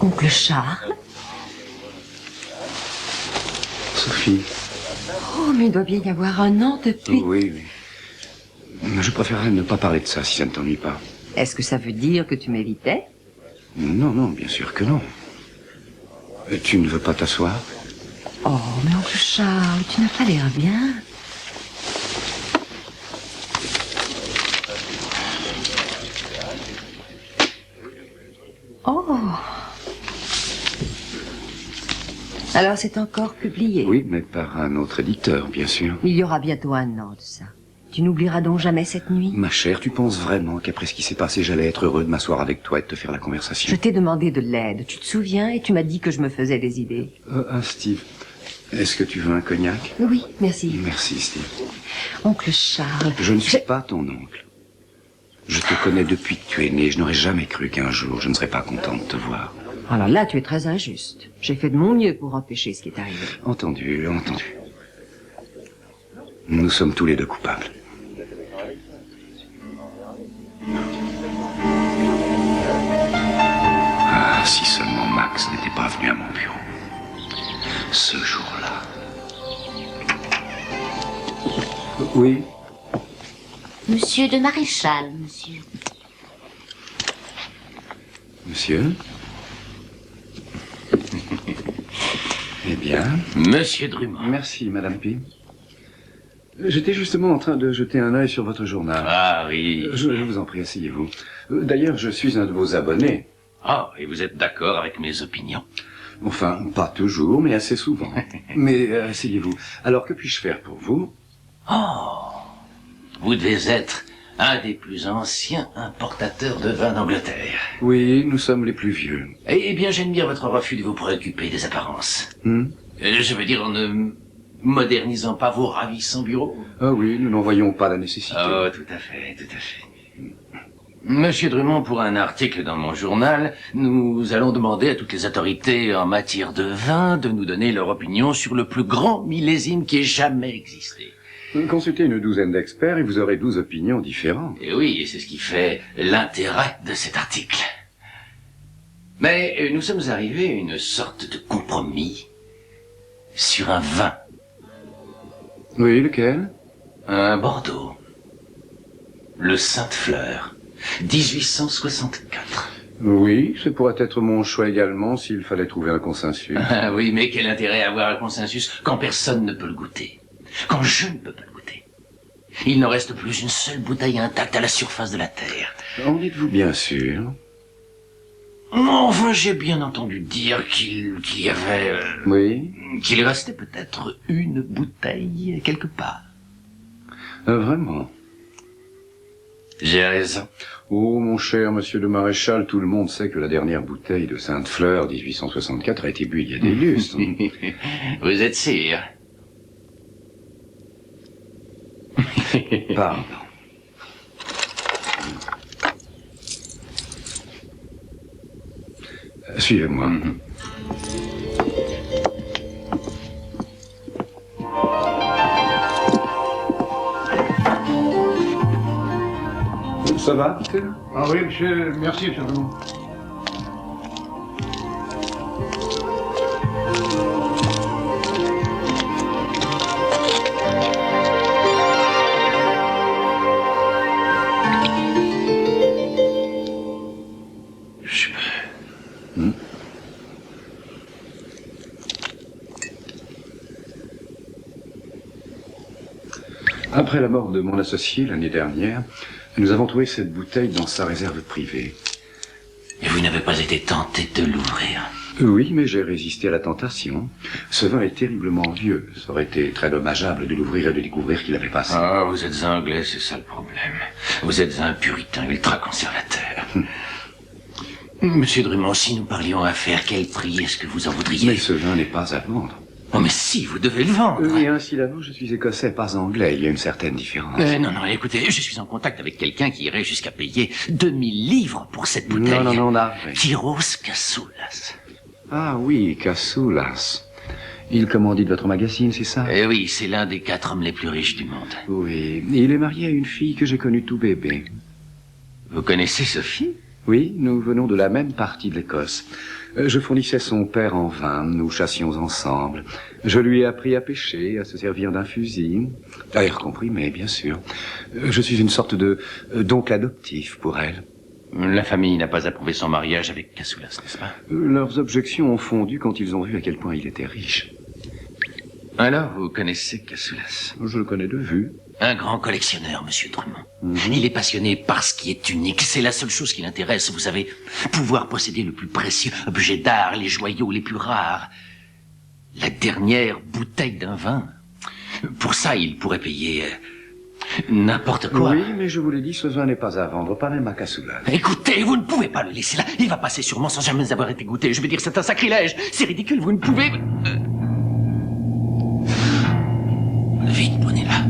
Oncle Charles? Sophie. Oh, mais il doit bien y avoir un an depuis... Oui, oui. Mais je préférerais ne pas parler de ça si ça ne t'ennuie pas. Est-ce que ça veut dire que tu m'évitais? Non, non, bien sûr que non. Tu ne veux pas t'asseoir? Oh, mais oncle Charles, tu n'as pas l'air bien. Oh. Alors c'est encore publié? Oui, mais par un autre éditeur, bien sûr. Il y aura bientôt un an de ça. Tu n'oublieras donc jamais cette nuit? Ma chère, tu penses vraiment qu'après ce qui s'est passé, j'allais être heureux de m'asseoir avec toi et de te faire la conversation? Je t'ai demandé de l'aide, tu te souviens, et tu m'as dit que je me faisais des idées. Steve, est-ce que tu veux un cognac? Oui, merci. Merci, Steve. Oncle Charles... Je ne suis pas ton oncle. Je te connais depuis que tu es né. Je n'aurais jamais cru qu'un jour je ne serais pas content de te voir. Alors là, tu es très injuste. J'ai fait de mon mieux pour empêcher ce qui est arrivé. Entendu, entendu. Nous sommes tous les deux coupables. Ah, si seulement Max n'était pas venu à mon bureau. Ce jour-là. Oui. Monsieur de Maréchal, monsieur. Monsieur? Eh bien... Monsieur Drummond. Merci, Madame P. J'étais justement en train de jeter un œil sur votre journal. Ah oui. Je vous en prie, asseyez-vous. D'ailleurs, je suis un de vos abonnés. Ah, et vous êtes d'accord avec mes opinions? Enfin, pas toujours, mais assez souvent. Mais asseyez-vous. Alors, que puis-je faire pour vous? Oh, vous devez être un des plus anciens importateurs de vin d'Angleterre. Oui, nous sommes les plus vieux. Eh bien, j'admire votre refus de vous préoccuper des apparences. Je veux dire, en ne modernisant pas vos ravissants bureaux. Ah oui, nous n'en voyons pas la nécessité. Oh, tout à fait, tout à fait. Monsieur Drummond, pour un article dans mon journal, nous allons demander à toutes les autorités en matière de vin de nous donner leur opinion sur le plus grand millésime qui ait jamais existé. Consultez une douzaine d'experts et vous aurez 12 opinions différentes. Et oui, c'est ce qui fait l'intérêt de cet article. Mais nous sommes arrivés à une sorte de compromis sur un vin. Oui, lequel? Un Bordeaux. Le Sainte-Fleur. 1864. Oui, ce pourrait être mon choix également s'il fallait trouver un consensus. Ah oui, mais quel intérêt à avoir un consensus quand personne ne peut le goûter? Quand je ne peux pas le goûter? Il ne reste plus une seule bouteille intacte à la surface de la Terre. En êtes-vous bien sûr? Enfin, j'ai bien entendu dire qu'il y avait... Oui. Qu'il restait peut-être une bouteille quelque part. Vraiment? J'ai raison. Oh, mon cher monsieur de Maréchal, tout le monde sait que la dernière bouteille de Sainte-Fleur 1864 a été bu il y a des lustres. Vous êtes sûr? Pardon. Suivez-moi. Ça va, Peter? Ah oui, monsieur, merci, monsieur Drummond. Après la mort de mon associé l'année dernière, nous avons trouvé cette bouteille dans sa réserve privée. Et vous n'avez pas été tenté de l'ouvrir? Oui, mais j'ai résisté à la tentation. Ce vin est terriblement vieux. Ça aurait été très dommageable de l'ouvrir et de découvrir qu'il avait passé. Ah, vous êtes anglais, c'est ça le problème. Vous êtes un puritain ultra-conservateur. Monsieur Drummond, si nous parlions affaires, quel prix est-ce que vous en voudriez? Mais ce vin n'est pas à vendre. Oh, mais si, vous devez le vendre. Et incidemment, je suis écossais, pas anglais. Il y a une certaine différence. Non, écoutez, je suis en contact avec quelqu'un qui irait jusqu'à payer 2000 livres pour cette bouteille. Non, arrête. Kyros Kassoulas. Ah oui, Kassoulas. Il commandite votre magazine, c'est ça? Eh oui, c'est l'un des 4 hommes les plus riches du monde. Oui, il est marié à une fille que j'ai connue tout bébé. Vous connaissez Sophie? Oui, nous venons de la même partie de l'Écosse. Je fournissais son père en vin, nous chassions ensemble. Je lui ai appris à pêcher, à se servir d'un fusil, à air comprimé, bien sûr. Je suis une sorte de d'oncle adoptif pour elle. La famille n'a pas approuvé son mariage avec Cassoulas, n'est-ce pas? Leurs objections ont fondu quand ils ont vu à quel point il était riche. Alors, vous connaissez Cassoulas? Je le connais de vue. Un grand collectionneur, monsieur Drummond. Il est passionné par ce qui est unique. C'est la seule chose qui l'intéresse, vous savez. Pouvoir posséder le plus précieux objet d'art, les joyaux les plus rares. La dernière bouteille d'un vin. Pour ça, il pourrait payer n'importe quoi. Oui, mais je vous l'ai dit, ce vin n'est pas à vendre, pas même à Cassoulas. Écoutez, vous ne pouvez pas le laisser là. Il va passer sûrement sans jamais avoir été goûté. Je veux dire, c'est un sacrilège. C'est ridicule, vous ne pouvez... Vite, prenez-la.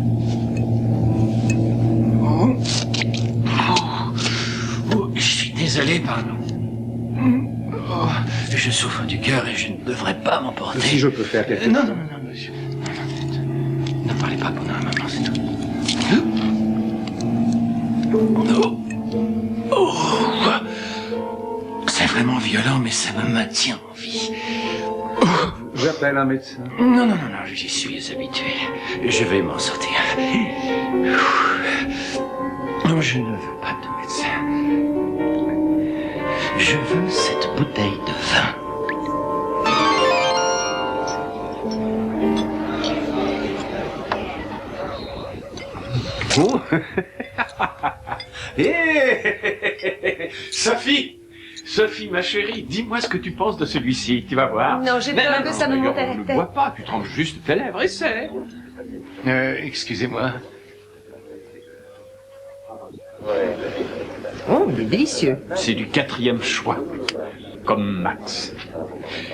Je suis désolé, pardon. Je souffre du cœur et je ne devrais pas m'emporter. Si je peux faire quelque chose... Non, monsieur. Ne parlez pas pendant un moment, c'est tout. C'est vraiment violent, mais ça me maintient en vie. J'appelle un médecin. Non, j'y suis habitué. Je vais m'en sortir. Non, je ne veux pas de médecin. Je veux cette bouteille de vin. Oh. Sophie, ma chérie, dis-moi ce que tu penses de celui-ci, tu vas voir. Non, j'ai peur que ça me monte à la Ne tête. bois pas, tu trempes juste tes lèvres, essaie. Excusez-moi. Oh, il est délicieux. C'est du 4e choix, comme Max.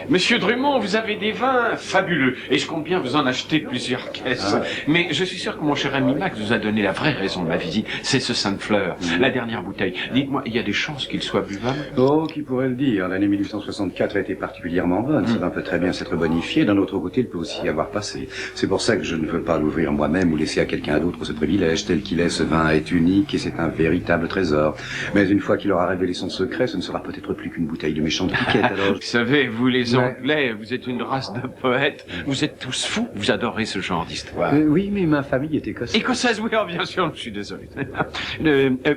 Monsieur Drummond, vous avez des vins fabuleux, et je compte bien vous en acheter plusieurs caisses. Mais je suis sûr que mon cher ami Max vous a donné la vraie raison de ma visite, c'est ce Sainte-Fleur, la dernière bouteille. Dites-moi, il y a des chances qu'il soit buvable? Oh, qui pourrait le dire? L'année 1864 a été particulièrement bonne. Ça vin peut très bien s'être bonifié. D'un autre côté, il peut aussi y avoir passé. C'est pour ça que je ne veux pas l'ouvrir moi-même ou laisser à quelqu'un d'autre ce privilège. Tel qu'il est, ce vin est unique et c'est un véritable trésor. Mais une fois qu'il aura révélé son secret, ce ne sera peut-être plus qu'une bouteille de méchante piquette, alors... Vous savez, vous les Anglais, vous êtes une race de poètes, vous êtes tous fous, vous adorez ce genre d'histoire. Oui, mais ma famille est écossaise. Écossaise, oui, oh, bien sûr, je suis désolé.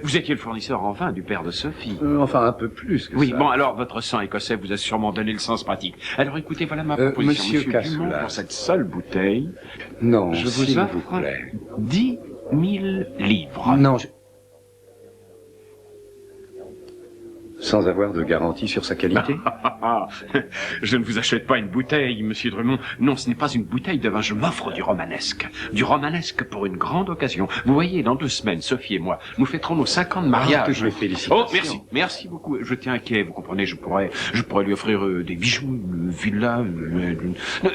Vous étiez le fournisseur en vin du père de Sophie. Enfin, un peu plus que Oui, ça. bon, alors votre sang écossais vous a sûrement donné le sens pratique. Alors écoutez, voilà ma proposition. Monsieur Dumont, Cassoulas. pour cette seule bouteille, Non, je vous s'il offre vous plaît. 10 000 livres. Non, Sans avoir de garantie sur sa qualité? Je ne vous achète pas une bouteille, monsieur Drummond. Non, ce n'est pas une bouteille de vin, je m'offre du romanesque. Du romanesque pour une grande occasion. Vous voyez, dans 2 semaines, Sophie et moi, nous fêterons nos 5 ans de mariage. toutes mes félicitations. Oh, merci beaucoup. Je tiens à quai, vous comprenez, je pourrais lui offrir des bijoux, une villa,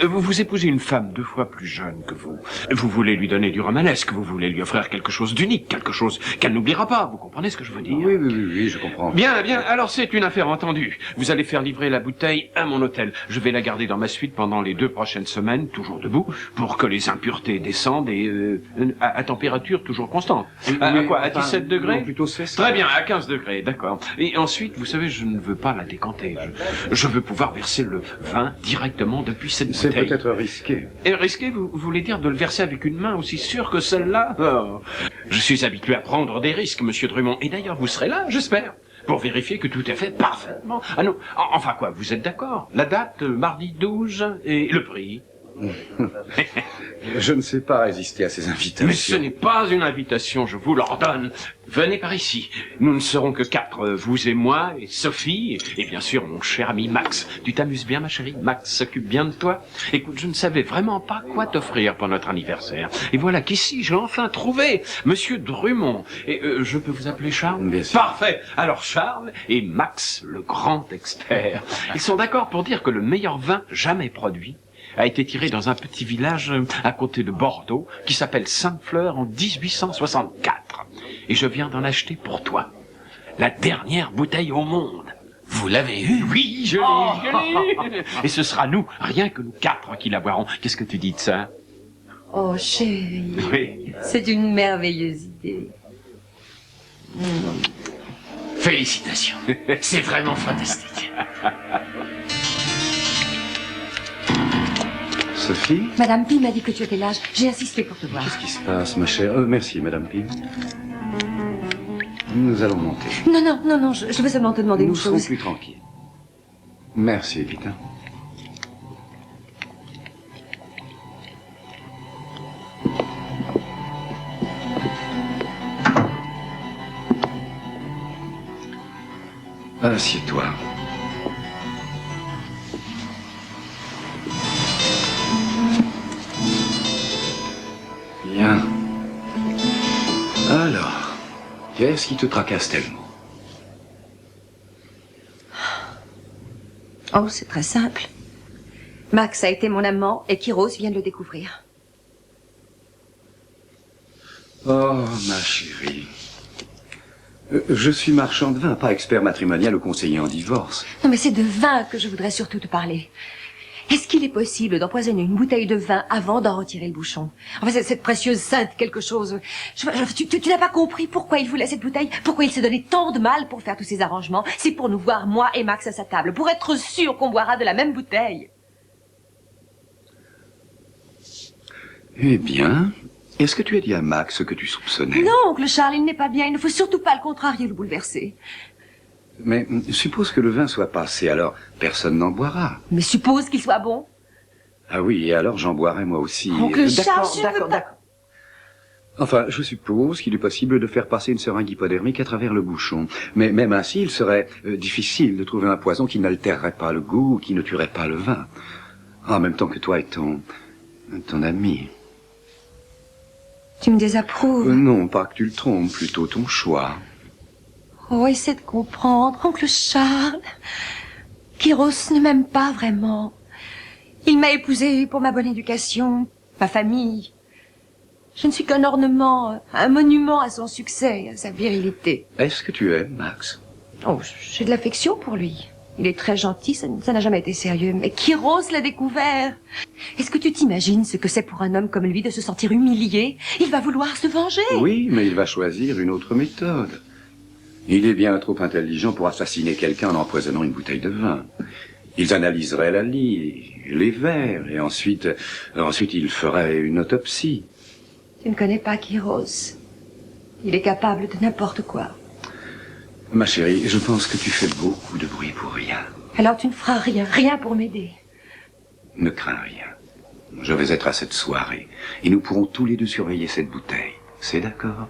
vous épousez une femme 2 fois plus jeune que vous. Vous voulez lui donner du romanesque, vous voulez lui offrir quelque chose d'unique, quelque chose qu'elle n'oubliera pas, vous comprenez ce que je veux dire? Oui, je comprends. Bien, alors c'est une affaire entendue. Vous allez faire livrer la bouteille à mon hôtel. Je vais la garder dans ma suite pendant les 2 prochaines semaines, toujours debout, pour que les impuretés descendent et à température toujours constante. À quoi? À 17 degrés? Non, plutôt 16. Très bien, à 15 degrés, d'accord. Et ensuite, vous savez, je ne veux pas la décanter. Je veux pouvoir verser le vin directement depuis cette C'est bouteille. peut-être risqué. Et risqué, vous voulez dire de le verser avec une main aussi sûre que celle-là? Oh. Je suis habitué à prendre des risques, monsieur Drummond. Et d'ailleurs, vous serez là, j'espère, pour vérifier que tout est fait parfaitement. Ah non, enfin quoi, vous êtes d'accord? La date, mardi 12, et le prix? Je ne sais pas résister à ces invitations. Mais ce n'est pas une invitation, je vous l'ordonne. Venez par ici. Nous ne serons que 4, vous et moi, et Sophie, et bien sûr mon cher ami Max. Tu t'amuses bien, ma chérie? Max s'occupe bien de toi? Écoute, je ne savais vraiment pas quoi t'offrir pour notre anniversaire. Et voilà qu'ici, j'ai enfin trouvé Monsieur Drummond. Et je peux vous appeler Charles? Bien sûr. Parfait. Alors Charles et Max, le grand expert. Ils sont d'accord pour dire que le meilleur vin jamais produit a été tiré dans un petit village à côté de Bordeaux qui s'appelle Sainte-Fleur en 1864. Et je viens d'en acheter pour toi. La dernière bouteille au monde. Vous l'avez eue? Oui, je l'ai. Et ce sera nous, rien que nous 4 qui la boirons. Qu'est-ce que tu dis de ça? Oh, chérie. Oui. C'est une merveilleuse idée. Félicitations. C'est vraiment fantastique. Sophie? Madame Pi m'a dit que tu étais là. J'ai insisté pour te voir. Qu'est-ce qui se passe, ma chère? Merci, Madame Pym. Nous allons monter. Non, je veux seulement te demander Nous une serons chose. plus tranquilles. Merci, Evita. Assieds-toi. Bien. Alors, qu'est-ce qui te tracasse tellement? Oh, c'est très simple. Max a été mon amant et Kiros vient de le découvrir. Oh, ma chérie. Je suis marchand de vin, pas expert matrimonial ou conseiller en divorce. Non, mais c'est de vin que je voudrais surtout te parler. Est-ce qu'il est possible d'empoisonner une bouteille de vin avant d'en retirer le bouchon? Enfin, cette précieuse sainte quelque chose. Tu n'as pas compris pourquoi il voulait cette bouteille? Pourquoi il s'est donné tant de mal pour faire tous ces arrangements? C'est pour nous voir, moi et Max, à sa table, pour être sûr qu'on boira de la même bouteille. Eh bien, est-ce que tu as dit à Max ce que tu soupçonnais? Non, oncle Charles, il n'est pas bien. Il ne faut surtout pas le contrarier, le bouleverser. Mais suppose que le vin soit passé, alors personne n'en boira. Mais suppose qu'il soit bon. Ah oui, et alors j'en boirai moi aussi. Oncle Charles, je veux pas... Enfin, je suppose qu'il est possible de faire passer une seringue hypodermique à travers le bouchon. Mais même ainsi, il serait difficile de trouver un poison qui n'altérerait pas le goût, qui ne tuerait pas le vin. En même temps que toi et ton ami. Tu me désapprouves. Non, pas que tu le trompes, plutôt ton choix. Oh, essaie de comprendre, oncle Charles. Kiros ne m'aime pas vraiment. Il m'a épousée pour ma bonne éducation, ma famille. Je ne suis qu'un ornement, un monument à son succès, à sa virilité. Est-ce que tu aimes Max? Oh, j'ai de l'affection pour lui. Il est très gentil, ça n'a jamais été sérieux. Mais Kiros l'a découvert. Est-ce que tu t'imagines ce que c'est pour un homme comme lui de se sentir humilié? Il va vouloir se venger. Oui, mais il va choisir une autre méthode. Il est bien trop intelligent pour assassiner quelqu'un en empoisonnant une bouteille de vin. Ils analyseraient la lie, les verres, et ensuite il ferait une autopsie. Tu ne connais pas Kiros. Il est capable de n'importe quoi. Ma chérie, je pense que tu fais beaucoup de bruit pour rien. Alors tu ne feras rien pour m'aider. Ne crains rien. Je vais être à cette soirée, et nous pourrons tous les deux surveiller cette bouteille. C'est d'accord?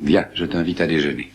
Viens, je t'invite à déjeuner.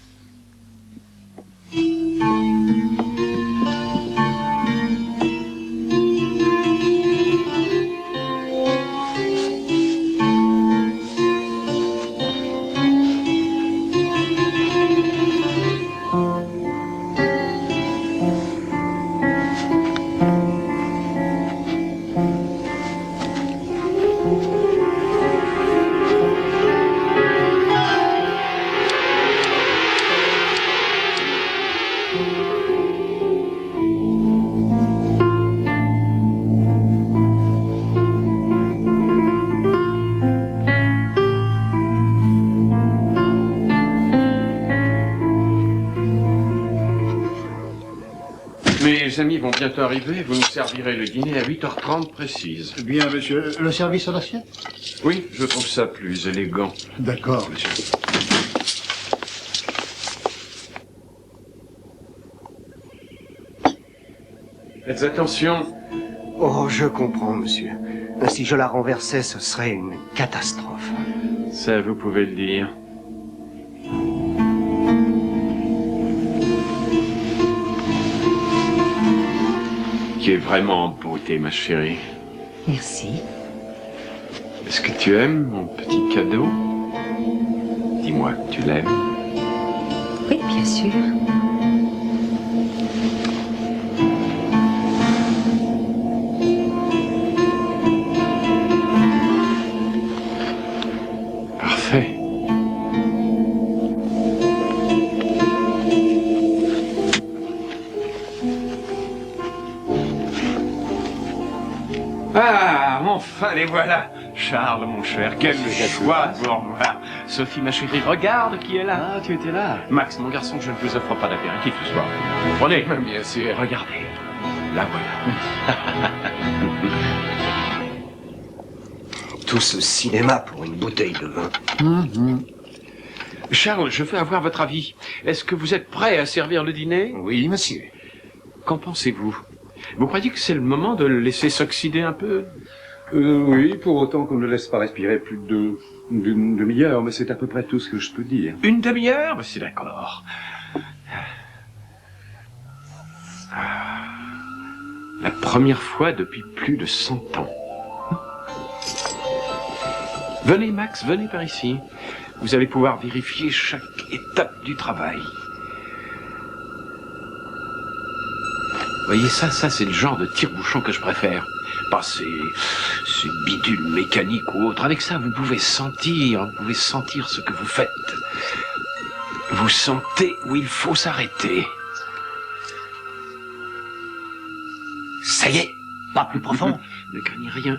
Mes amis vont bientôt arriver. Vous nous servirez le dîner à 8h30 précise. Bien, monsieur. Le service à l'assiette? Oui, je trouve ça plus élégant. D'accord, monsieur. Faites attention. Oh, je comprends, monsieur. Si je la renversais, ce serait une catastrophe. Ça, vous pouvez le dire. Qui est vraiment en beauté, ma chérie. Merci. Est-ce que tu aimes mon petit cadeau? Dis-moi que tu l'aimes. Oui, bien sûr. Parfait. Ah, enfin les voilà. Charles, mon cher, quel choix pour voir. Sophie, ma chérie, regarde qui est là. Ah, tu étais là. Max, mon garçon, je ne vous offre pas d'apéritif ce soir. Prenez. Bien sûr. Regardez. La voilà. Tout ce cinéma pour une bouteille de vin. Charles, je veux avoir votre avis. Est-ce que vous êtes prêt à servir le dîner? Oui, monsieur. Qu'en pensez-vous? Vous croyez que c'est le moment de le laisser s'oxyder un peu? Oui, pour autant qu'on ne le laisse pas respirer plus d'une demi-heure, mais c'est à peu près tout ce que je peux dire. Une demi-heure? C'est d'accord. La première fois depuis plus de 100 ans. Venez, Max, venez par ici. Vous allez pouvoir vérifier chaque étape du travail. Voyez, ça c'est le genre de tire-bouchon que je préfère. Pas ces bidules mécaniques ou autres. Avec ça, vous pouvez sentir ce que vous faites. Vous sentez où il faut s'arrêter. Ça y est, pas plus profond. Ne craignez rien,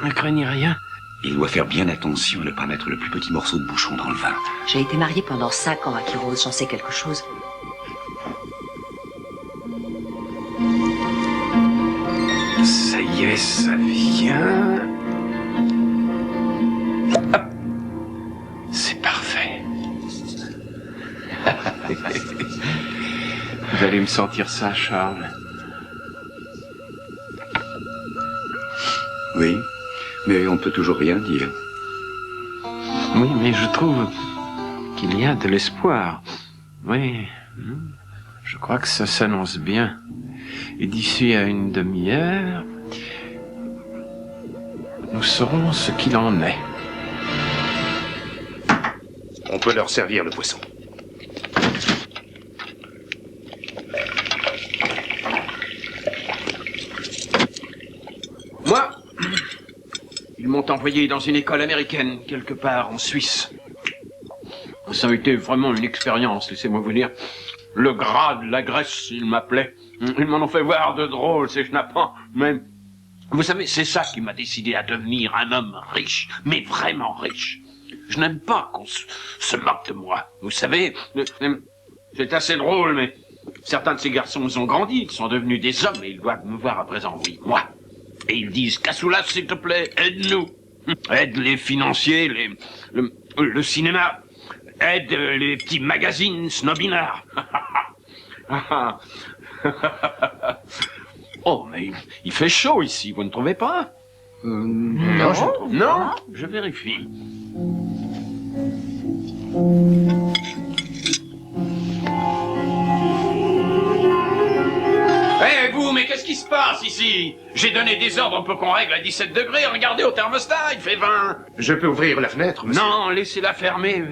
ne craignez rien. Il doit faire bien attention à ne pas mettre le plus petit morceau de bouchon dans le vin. J'ai été mariée pendant 5 ans à Kirose, j'en sais quelque chose. Ça y est, ça vient. Hop. C'est parfait. Vous allez me sentir ça, Charles. Oui, mais on ne peut toujours rien dire. Oui, mais je trouve qu'il y a de l'espoir. Oui, je crois que ça s'annonce bien. Et d'ici à une demi-heure, nous saurons ce qu'il en est. On peut leur servir le poisson. Moi, ils m'ont envoyé dans une école américaine, quelque part en Suisse. Ça a été vraiment une expérience, laissez-moi vous dire. Le gras de la Grèce, ils m'appelaient. Ils m'en ont fait voir de drôles, ces schnappants. Mais, vous savez, c'est ça qui m'a décidé à devenir un homme riche, mais vraiment riche. Je n'aime pas qu'on se moque de moi. Vous savez, c'est assez drôle, mais certains de ces garçons ont grandi, ils sont devenus des hommes et ils doivent me voir à présent, oui, moi. Et ils disent, Cassoulas, s'il te plaît, aide-nous. Aide les financiers, le cinéma. Aide les petits magazines snobinards. Oh, mais il fait chaud ici, vous ne trouvez pas? Non, je trouve. Non, je vérifie. Eh, vous, mais qu'est-ce qui se passe ici? J'ai donné des ordres pour qu'on règle à 17 degrés. Regardez au thermostat, il fait 20. Je peux ouvrir la fenêtre, monsieur? Non, laissez-la fermée.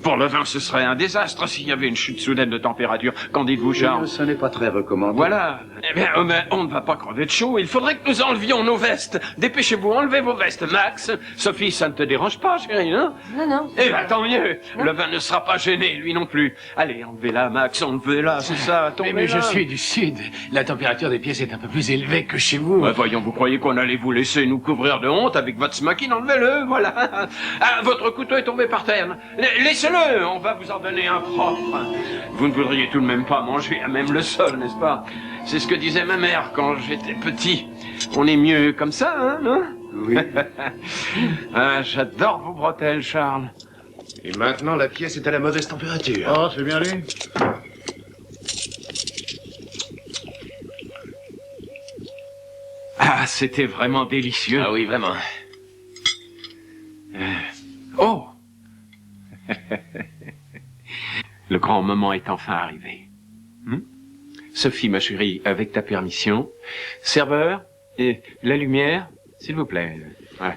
Pour le vin, ce serait un désastre s'il y avait une chute soudaine de température. Qu'en dites-vous, Charles? Ce n'est pas très recommandé. Voilà. Eh bien, on ne va pas crever de chaud. Il faudrait que nous enlevions nos vestes. Dépêchez-vous, enlevez vos vestes. Max, Sophie, ça ne te dérange pas, chérie, hein? Non, non. Eh bien, tant mieux. Le vin ne sera pas gêné, lui non plus. Allez, enlevez-la, Max, enlevez-la, c'est ça, tombez-la. Mais je suis du sud. La température des pièces est un peu plus élevée que chez vous. Ouais, voyons, vous croyez qu'on allait vous laisser nous couvrir de honte avec votre smoking? Enlevez-le, voilà. Ah, votre couteau est tombé par terre. Laissez-le, on va vous en donner un propre. Vous ne voudriez tout de même pas manger à même le sol, n'est-ce pas? C'est ce que disait ma mère quand j'étais petit. On est mieux comme ça, hein, non? Oui. Ah, j'adore vos bretelles, Charles. Et maintenant, la pièce est à la mauvaise température. Oh, c'est bien lui. Ah, c'était vraiment délicieux. Ah oui, vraiment. Oh! Le grand moment est enfin arrivé. Sophie, ma chérie, avec ta permission. Serveur, et la lumière, s'il vous plaît. Voilà.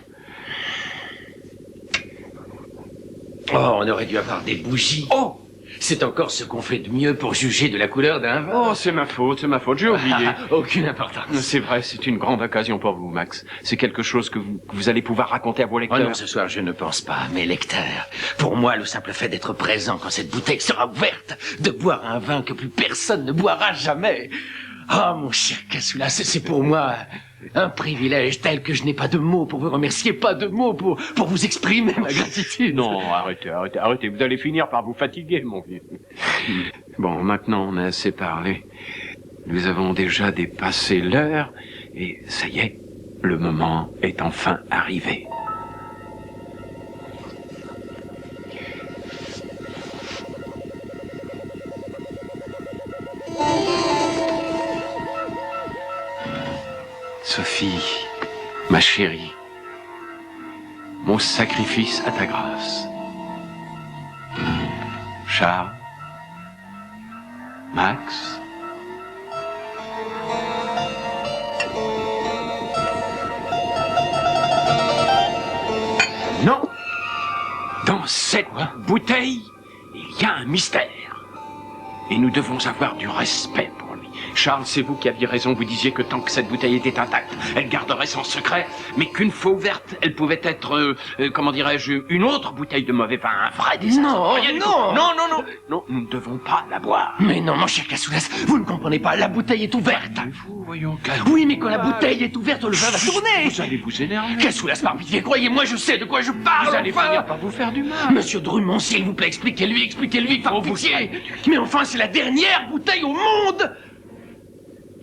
Oh, on aurait dû avoir des bougies. Oh! C'est encore ce qu'on fait de mieux pour juger de la couleur d'un vin. Oh, c'est ma faute, j'ai oublié. Aucune importance. C'est vrai, c'est une grande occasion pour vous, Max. C'est quelque chose que vous allez pouvoir raconter à vos Oh lecteurs. non, ce soir, je ne pense pas. Mes lecteurs, pour moi, le simple fait d'être présent quand cette bouteille sera ouverte, de boire un vin que plus personne ne boira jamais. Ah, mon cher Cassoulas, c'est pour moi un privilège tel que je n'ai pas de mots pour vous remercier, pas de mots pour vous exprimer ma gratitude. Non, arrêtez. Vous allez finir par vous fatiguer, mon vieux. Bon, maintenant, on a assez parlé. Nous avons déjà dépassé l'heure Et ça y est, le moment est enfin arrivé. Sophie, ma chérie, mon sacrifice à ta grâce. Charles, Max, non, dans cette bouteille, il y a un mystère. Et nous devons avoir du respect pour lui. Charles, c'est vous qui aviez raison, vous disiez que tant que cette bouteille était intacte, elle garderait son secret, mais qu'une fois ouverte, elle pouvait être, comment dirais-je, une autre bouteille de mauvais vin, un vrai désastre. Non, Rien du tout. non. Non, nous ne devons pas la boire. Mais non, mon cher Cassoulas, vous ne comprenez pas, la bouteille est ouverte. Vous, voyons, Oui, mais quand la bouteille est ouverte, le vin va tourner. Vous allez vous énerver. Cassoulas, par pitié, croyez-moi, je sais de quoi je parle. Vous allez enfin. finir par vous faire du mal. Monsieur Drummond, s'il vous plaît, expliquez-lui, par pitié. Mais enfin, c'est la dernière bouteille au monde.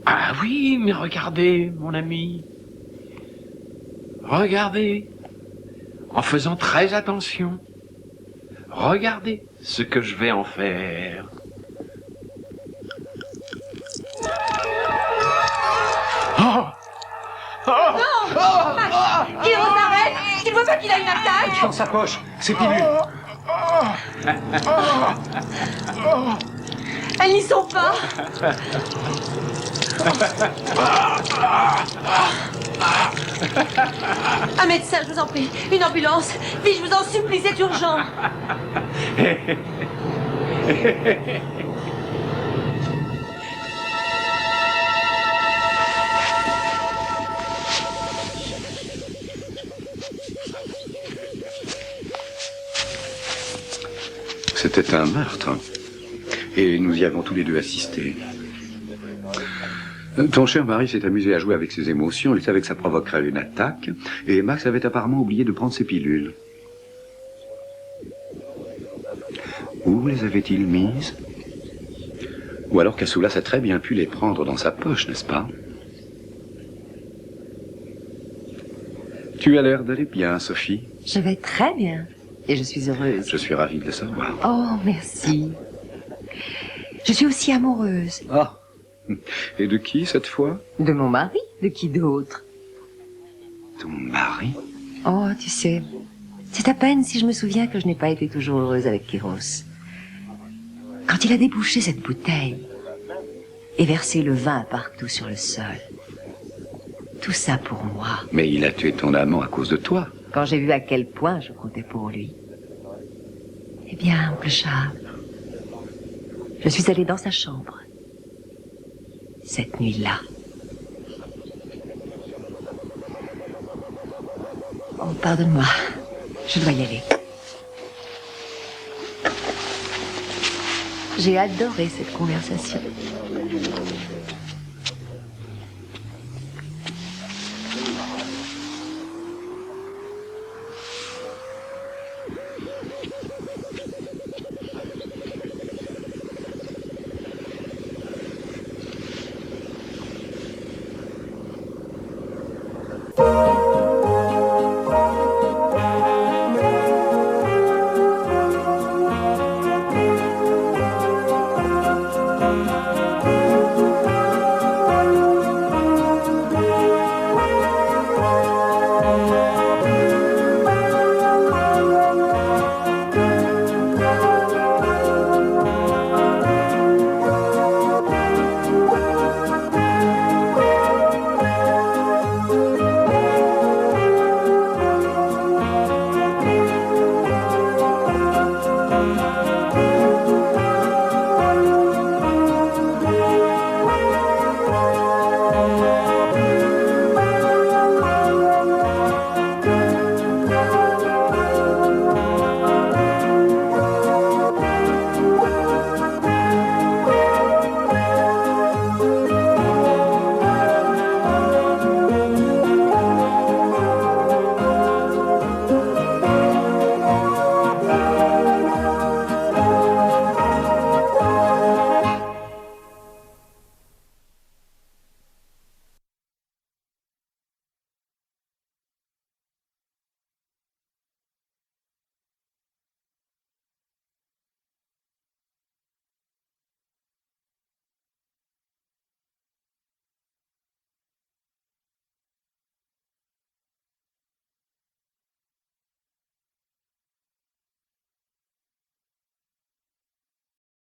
Ah oui, mais regardez, mon ami. Regardez. En faisant très attention. Regardez ce que je vais en faire. Oh! Il arrête. Tu ne vois pas qu'il a une attaque? Dans sa poche, c'est pilule. Elles n'y sont pas. Un médecin, je vous en prie. Une ambulance. Vite, je vous en supplie, c'est urgent. C'était un meurtre. Et nous y avons tous les deux assisté. Ton cher mari s'est amusé à jouer avec ses émotions. Il savait que ça provoquerait une attaque. Et Max avait apparemment oublié de prendre ses pilules. Où les avait-il mises? Ou alors Cassoulas a très bien pu les prendre dans sa poche, n'est-ce pas? Tu as l'air d'aller bien, Sophie. Je vais très bien. Et je suis heureuse. Je suis ravi de le savoir. Oh, merci. Je suis aussi amoureuse. Ah. Et de qui, cette fois? De mon mari? De qui d'autre? Ton mari? Oh, tu sais, c'est à peine si je me souviens que je n'ai pas été toujours heureuse avec Kéros. Quand il a débouché cette bouteille et versé le vin partout sur le sol, tout ça pour moi. Mais il a tué ton amant à cause de toi. Quand j'ai vu à quel point je comptais pour lui. Eh bien, oncle Charles, je suis allée dans sa chambre. Cette nuit-là. Oh, pardonne-moi. Je dois y aller. J'ai adoré cette conversation. Thank you.